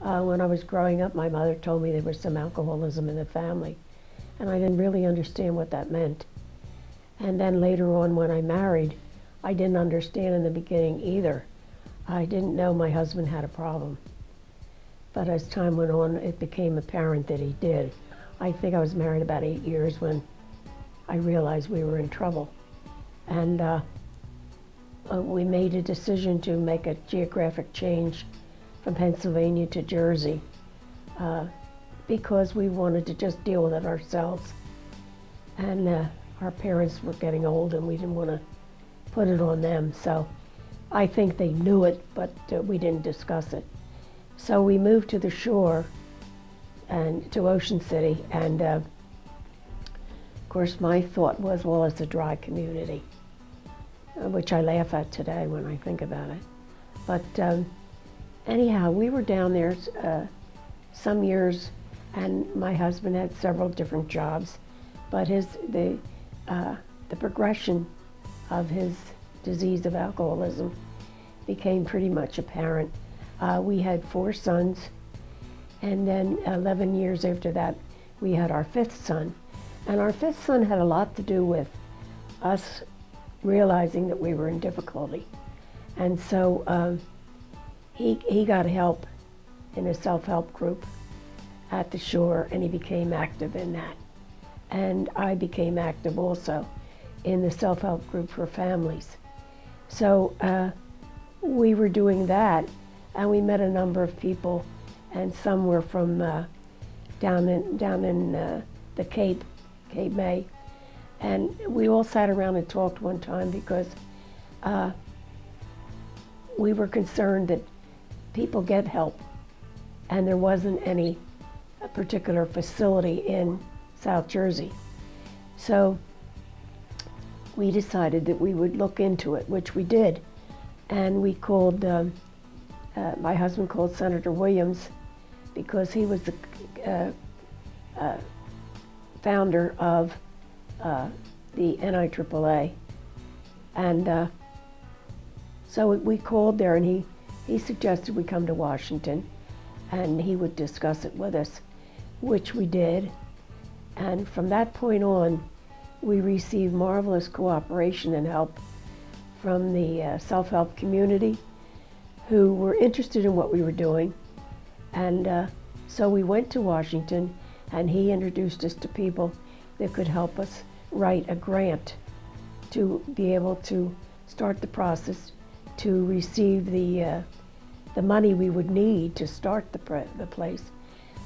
When I was growing up, my mother told me there was some alcoholism in the family, and I didn't really understand what that meant. And then later on, when I married, I didn't understand in the beginning either. I didn't know my husband had a problem. But as time went on, it became apparent that he did. I think I was married about 8 years when I realized we were in trouble. And we made a decision to make a geographic change from Pennsylvania to Jersey because we wanted to just deal with it ourselves. And our parents were getting old and we didn't want to put it on them. So I think they knew it, but we didn't discuss it. So we moved to the shore and to Ocean City, and of course my thought was, well, it's a dry community, which I laugh at today when I think about it. But anyhow, we were down there some years, and my husband had several different jobs, but the progression of his disease of alcoholism became pretty much apparent. We had 4 sons, and then 11 years after that, we had our 5th son. And our 5th son had a lot to do with us realizing that we were in difficulty. And so he got help in a self-help group at the shore, and he became active in that. And I became active also in the self-help group for families. So we were doing that, and we met a number of people, and some were from down in the Cape May. And we all sat around and talked one time because we were concerned that people get help, and there wasn't any particular facility in South Jersey. So we decided that we would look into it, which we did. And we called, my husband called Senator Williams because he was the founder of the NIAAA. And so we called there, and he suggested we come to Washington and he would discuss it with us, which we did. And from that point on, we received marvelous cooperation and help from the self-help community who were interested in what we were doing. And so we went to Washington, and he introduced us to people that could help us write a grant to be able to start the process to receive the money we would need to start the place.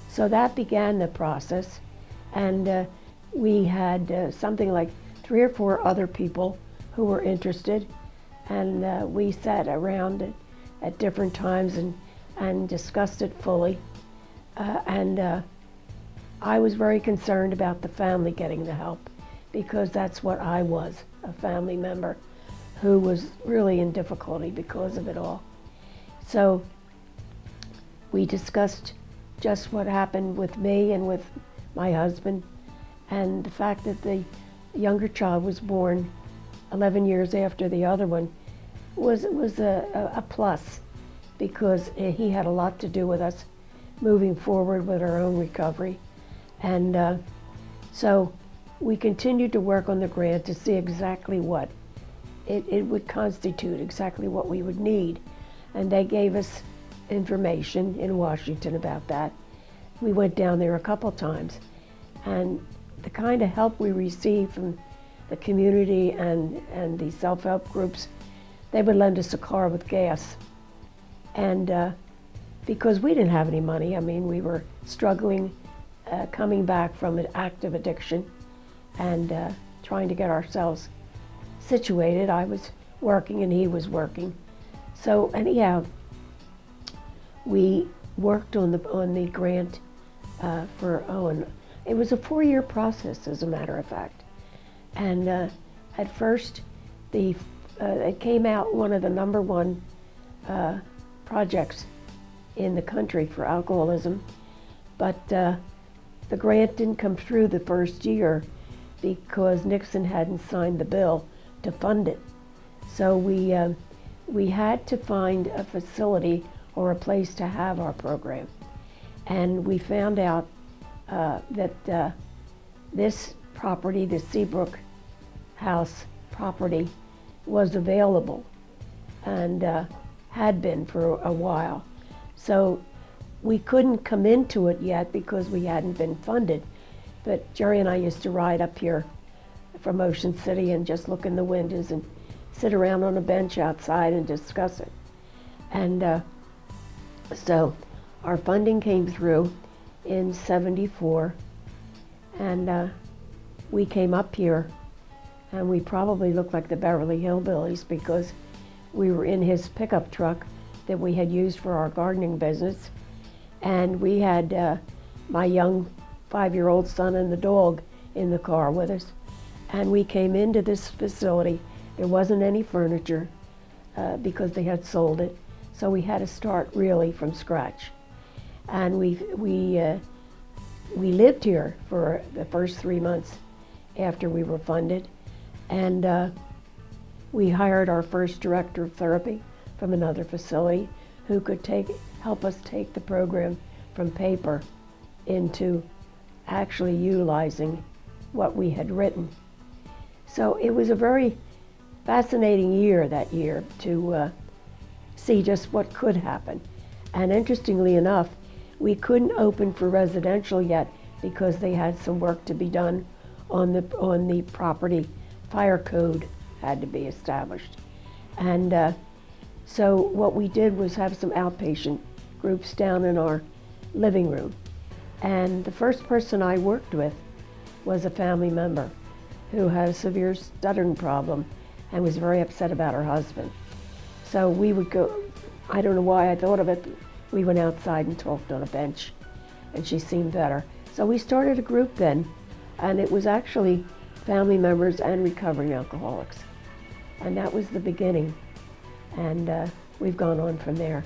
So that began the process, and we had something like 3 or 4 other people who were interested, and we sat around at different times and discussed it fully. I was very concerned about the family getting the help, because that's what I was, a family member who was really in difficulty because of it all. So we discussed just what happened with me and with my husband, and the fact that the younger child was born 11 years after the other one was a plus, because he had a lot to do with us moving forward with our own recovery. And so we continued to work on the grant to see exactly what it would constitute, exactly what we would need. And they gave us information in Washington about that. We went down there a couple times, and the kind of help we received from the community and the self-help groups, they would lend us a car with gas. And because we didn't have any money, I mean, we were struggling, coming back from an active addiction and trying to get ourselves situated. I was working and he was working. So anyhow, we worked on the grant for Owen. It was a 4-year process, as a matter of fact. And at first, it came out one of the #1 projects in the country for alcoholism, but the grant didn't come through the first year because Nixon hadn't signed the bill to fund it. So we had to find a facility or a place to have our program. And we found out that this property, the Seabrook House property, was available and had been for a while. So we couldn't come into it yet because we hadn't been funded. But Jerry and I used to ride up here from Ocean City and just look in the windows and sit around on a bench outside and discuss it. And so our funding came through in '74, and we came up here, and we probably looked like the Beverly Hillbillies because we were in his pickup truck that we had used for our gardening business, and we had my young 5-year-old son and the dog in the car with us. And we came into this facility. There wasn't any furniture because they had sold it, so we had to start really from scratch. And we lived here for the first 3 months after we were funded, and we hired our first director of therapy from another facility who could help us take the program from paper into actually utilizing what we had written. So it was a very fascinating year that year to see just what could happen. And interestingly enough, we couldn't open for residential yet because they had some work to be done on the property. Fire code had to be established. And so what we did was have some outpatient groups down in our living room. And the first person I worked with was a family member who had a severe stuttering problem and was very upset about her husband. So we would go, I don't know why I thought of it, we went outside and talked on a bench, and she seemed better. So we started a group then, and it was actually family members and recovering alcoholics. And that was the beginning, and we've gone on from there.